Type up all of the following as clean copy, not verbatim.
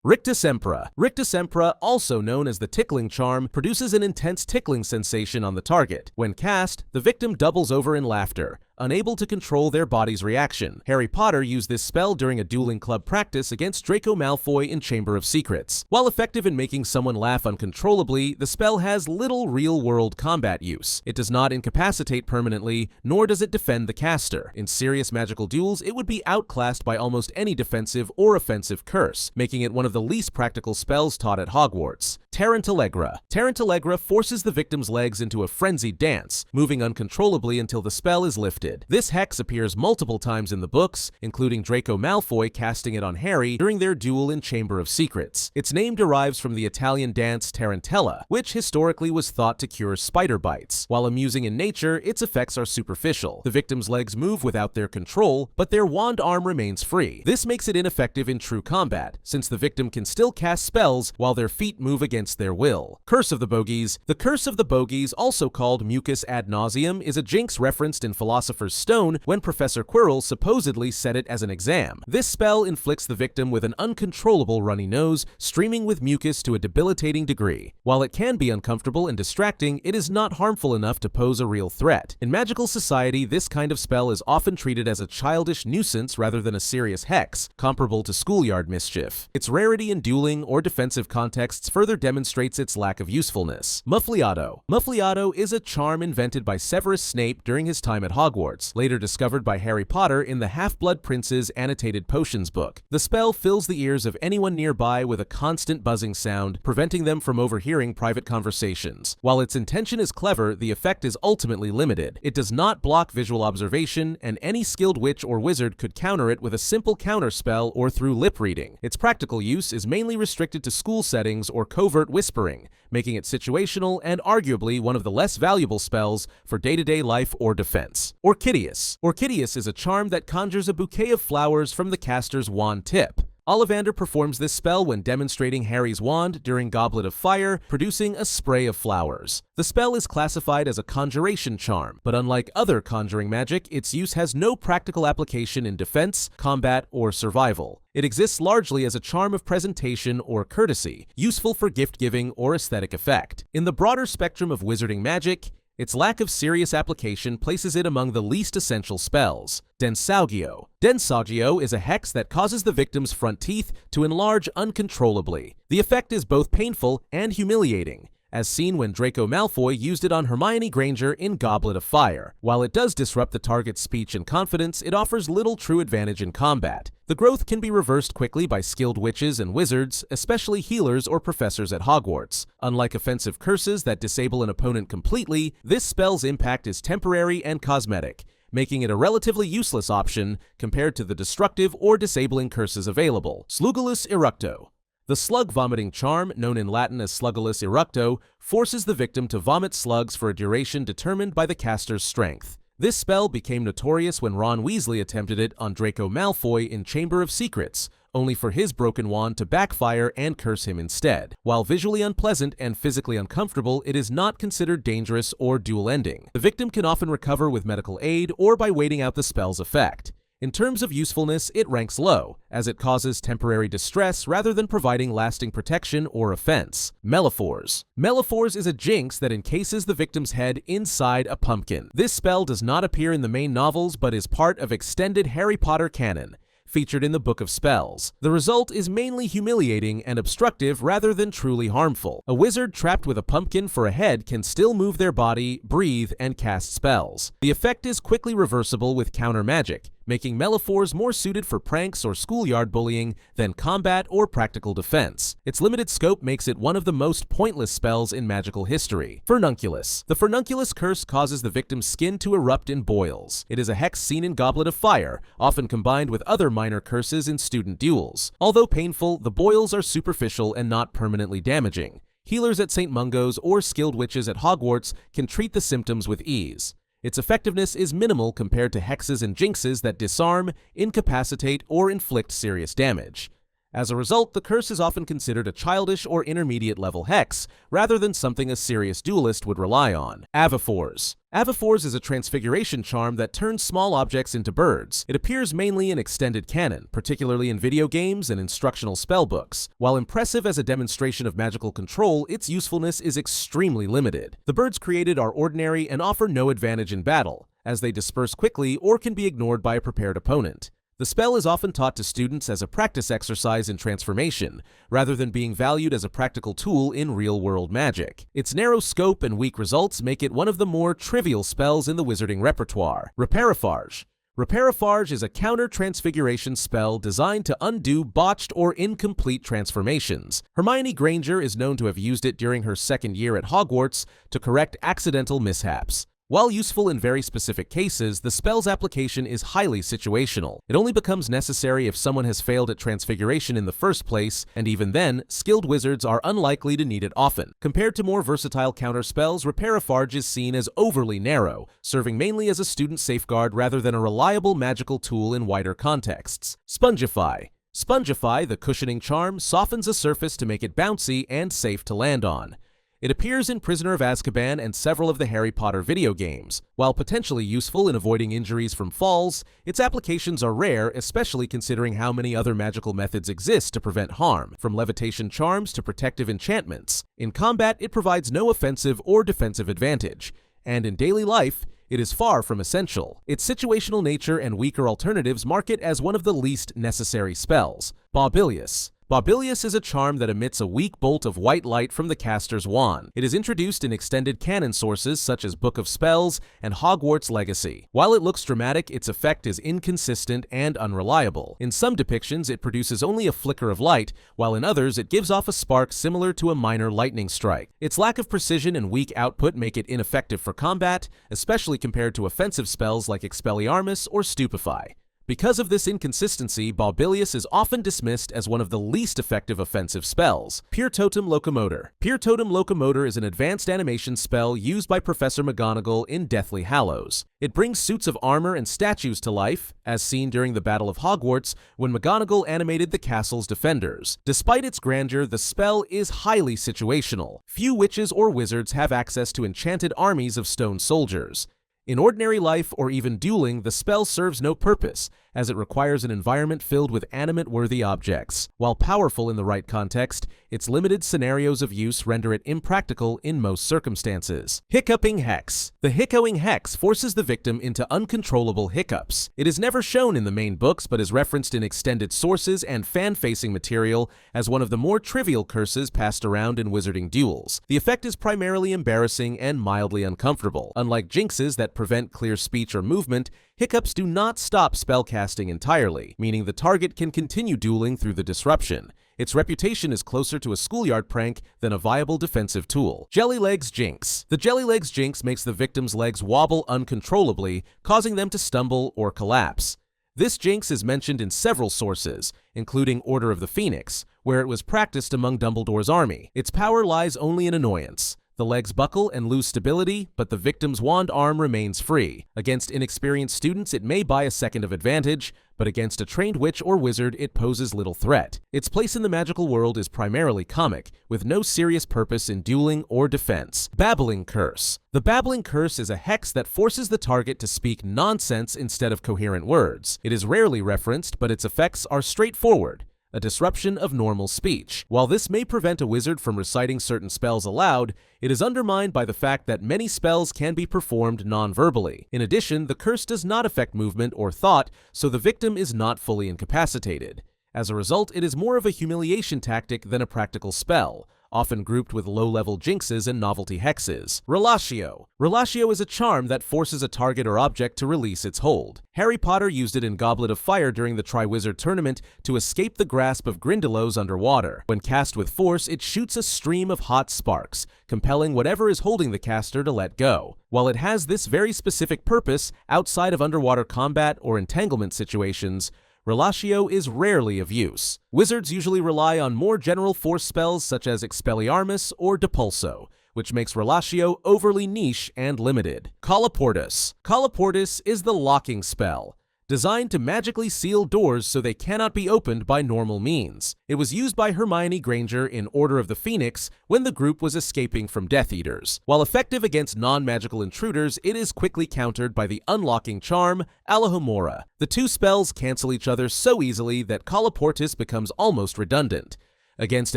Rictusempra. Rictusempra, also known as the tickling charm, produces an intense tickling sensation on the target. When cast, the victim doubles over in laughter, unable to control their body's reaction. Harry Potter used this spell during a dueling club practice against Draco Malfoy in Chamber of Secrets. While effective in making someone laugh uncontrollably, the spell has little real-world combat use. It does not incapacitate permanently, nor does it defend the caster. In serious magical duels, it would be outclassed by almost any defensive or offensive curse, making it one of the least practical spells taught at Hogwarts. Tarantalegra. Tarantalegra forces the victim's legs into a frenzied dance, moving uncontrollably until the spell is lifted. This hex appears multiple times in the books, including Draco Malfoy casting it on Harry during their duel in Chamber of Secrets. Its name derives from the Italian dance tarantella, which historically was thought to cure spider bites. While amusing in nature, its effects are superficial. The victim's legs move without their control, but their wand arm remains free. This makes it ineffective in true combat, since the victim can still cast spells while their feet move against their will. Curse of the Bogies. The Curse of the Bogies, also called mucus ad nauseam, is a jinx referenced in Philosopher's Stone when Professor Quirrell supposedly set it as an exam. This spell inflicts the victim with an uncontrollable runny nose, streaming with mucus to a debilitating degree. While it can be uncomfortable and distracting, it is not harmful enough to pose a real threat. In magical society, this kind of spell is often treated as a childish nuisance rather than a serious hex, comparable to schoolyard mischief. Its rarity in dueling or defensive contexts further demonstrates its lack of usefulness. Muffliato. Muffliato is a charm invented by Severus Snape during his time at Hogwarts, later discovered by Harry Potter in the Half-Blood Prince's annotated potions book. The spell fills the ears of anyone nearby with a constant buzzing sound, preventing them from overhearing private conversations. While its intention is clever, the effect is ultimately limited. It does not block visual observation, and any skilled witch or wizard could counter it with a simple counter spell or through lip reading. Its practical use is mainly restricted to school settings or covert whispering, making it situational and arguably one of the less valuable spells for day-to-day life or defense. Orchideus. Orchideus is a charm that conjures a bouquet of flowers from the caster's wand tip. Ollivander performs this spell when demonstrating Harry's wand during Goblet of Fire, producing a spray of flowers. The spell is classified as a conjuration charm, but unlike other conjuring magic, its use has no practical application in defense, combat, or survival. It exists largely as a charm of presentation or courtesy, useful for gift-giving or aesthetic effect. In the broader spectrum of wizarding magic, its lack of serious application places it among the least essential spells. Densaugio. Densaugio is a hex that causes the victim's front teeth to enlarge uncontrollably. The effect is both painful and humiliating, as seen when Draco Malfoy used it on Hermione Granger in Goblet of Fire. While it does disrupt the target's speech and confidence, it offers little true advantage in combat. The growth can be reversed quickly by skilled witches and wizards, especially healers or professors at Hogwarts. Unlike offensive curses that disable an opponent completely, this spell's impact is temporary and cosmetic, making it a relatively useless option compared to the destructive or disabling curses available. Slugulus Eructo. The slug vomiting charm, known in Latin as Slugulus Eructo, forces the victim to vomit slugs for a duration determined by the caster's strength. This spell became notorious when Ron Weasley attempted it on Draco Malfoy in Chamber of Secrets, only for his broken wand to backfire and curse him instead. While visually unpleasant and physically uncomfortable, it is not considered dangerous or duel-ending. The victim can often recover with medical aid or by waiting out the spell's effect. In terms of usefulness, it ranks low, as it causes temporary distress rather than providing lasting protection or offense. Meliphors. Meliphors is a jinx that encases the victim's head inside a pumpkin. This spell does not appear in the main novels but is part of extended Harry Potter canon, featured in the Book of Spells. The result is mainly humiliating and obstructive rather than truly harmful. A wizard trapped with a pumpkin for a head can still move their body, breathe, and cast spells. The effect is quickly reversible with counter magic, making Meliphors more suited for pranks or schoolyard bullying than combat or practical defense. Its limited scope makes it one of the most pointless spells in magical history. Furnunculus. The Furnunculus curse causes the victim's skin to erupt in boils. It is a hex seen in Goblet of Fire, often combined with other minor curses in student duels. Although painful, the boils are superficial and not permanently damaging. Healers at St. Mungo's or skilled witches at Hogwarts can treat the symptoms with ease. Its effectiveness is minimal compared to hexes and jinxes that disarm, incapacitate, or inflict serious damage. As a result, the curse is often considered a childish or intermediate-level hex, rather than something a serious duelist would rely on. Avifors. Avifors is a transfiguration charm that turns small objects into birds. It appears mainly in extended canon, particularly in video games and instructional spellbooks. While impressive as a demonstration of magical control, its usefulness is extremely limited. The birds created are ordinary and offer no advantage in battle, as they disperse quickly or can be ignored by a prepared opponent. The spell is often taught to students as a practice exercise in transformation, rather than being valued as a practical tool in real-world magic. Its narrow scope and weak results make it one of the more trivial spells in the wizarding repertoire. Repariphage. Repariphage is a counter-transfiguration spell designed to undo botched or incomplete transformations. Hermione Granger is known to have used it during her second year at Hogwarts to correct accidental mishaps. While useful in very specific cases, the spell's application is highly situational. It only becomes necessary if someone has failed at transfiguration in the first place, and even then, skilled wizards are unlikely to need it often. Compared to more versatile counterspells, Repariphage is seen as overly narrow, serving mainly as a student safeguard rather than a reliable magical tool in wider contexts. Spongify. Spongify, the cushioning charm, softens a surface to make it bouncy and safe to land on. It appears in Prisoner of Azkaban and several of the Harry Potter video games. While potentially useful in avoiding injuries from falls, its applications are rare, especially considering how many other magical methods exist to prevent harm, from levitation charms to protective enchantments. In combat, it provides no offensive or defensive advantage, and in daily life, it is far from essential. Its situational nature and weaker alternatives mark it as one of the least necessary spells. Baubilius. Baubilius is a charm that emits a weak bolt of white light from the caster's wand. It is introduced in extended canon sources such as Book of Spells and Hogwarts Legacy. While it looks dramatic, its effect is inconsistent and unreliable. In some depictions, it produces only a flicker of light, while in others, it gives off a spark similar to a minor lightning strike. Its lack of precision and weak output make it ineffective for combat, especially compared to offensive spells like Expelliarmus or Stupefy. Because of this inconsistency, Baubilius is often dismissed as one of the least effective offensive spells. Pure Totem Locomotor. Pure Totem Locomotor is an advanced animation spell used by Professor McGonagall in Deathly Hallows. It brings suits of armor and statues to life, as seen during the Battle of Hogwarts when McGonagall animated the castle's defenders. Despite its grandeur, the spell is highly situational. Few witches or wizards have access to enchanted armies of stone soldiers. In ordinary life or even dueling, the spell serves no purpose, as it requires an environment filled with animate-worthy objects. While powerful in the right context, its limited scenarios of use render it impractical in most circumstances. Hiccuping Hex. The Hiccuping Hex forces the victim into uncontrollable hiccups. It is never shown in the main books, but is referenced in extended sources and fan-facing material as one of the more trivial curses passed around in wizarding duels. The effect is primarily embarrassing and mildly uncomfortable. Unlike jinxes that prevent clear speech or movement, hiccups do not stop spellcasting entirely, meaning the target can continue dueling through the disruption. Its reputation is closer to a schoolyard prank than a viable defensive tool. Jellylegs Jinx. The Jellylegs Jinx makes the victim's legs wobble uncontrollably, causing them to stumble or collapse. This jinx is mentioned in several sources, including Order of the Phoenix, where it was practiced among Dumbledore's army. Its power lies only in annoyance. The legs buckle and lose stability, but the victim's wand arm remains free. Against inexperienced students, it may buy a second of advantage, but against a trained witch or wizard, it poses little threat. Its place in the magical world is primarily comic, with no serious purpose in dueling or defense. Babbling Curse. The Babbling Curse is a hex that forces the target to speak nonsense instead of coherent words. It is rarely referenced, but its effects are straightforward. A disruption of normal speech. While this may prevent a wizard from reciting certain spells aloud, it is undermined by the fact that many spells can be performed non-verbally. In addition, the curse does not affect movement or thought, so the victim is not fully incapacitated. As a result, it is more of a humiliation tactic than a practical spell, often grouped with low-level jinxes and novelty hexes. Relatio. Relatio is a charm that forces a target or object to release its hold. Harry Potter used it in Goblet of Fire during the Triwizard Tournament to escape the grasp of Grindylows underwater. When cast with force, it shoots a stream of hot sparks, compelling whatever is holding the caster to let go. While it has this very specific purpose outside of underwater combat or entanglement situations, Relatio is rarely of use. Wizards usually rely on more general force spells such as Expelliarmus or Depulso, which makes Relatio overly niche and limited. Colloportus. Colloportus is the locking spell. designed to magically seal doors so they cannot be opened by normal means. It was used by Hermione Granger in Order of the Phoenix when the group was escaping from Death Eaters. While effective against non-magical intruders, it is quickly countered by the unlocking charm, Alohomora. The two spells cancel each other so easily that Colloportus becomes almost redundant. Against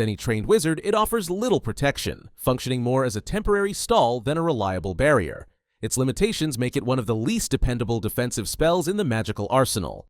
any trained wizard, it offers little protection, functioning more as a temporary stall than a reliable barrier. Its limitations make it one of the least dependable defensive spells in the magical arsenal.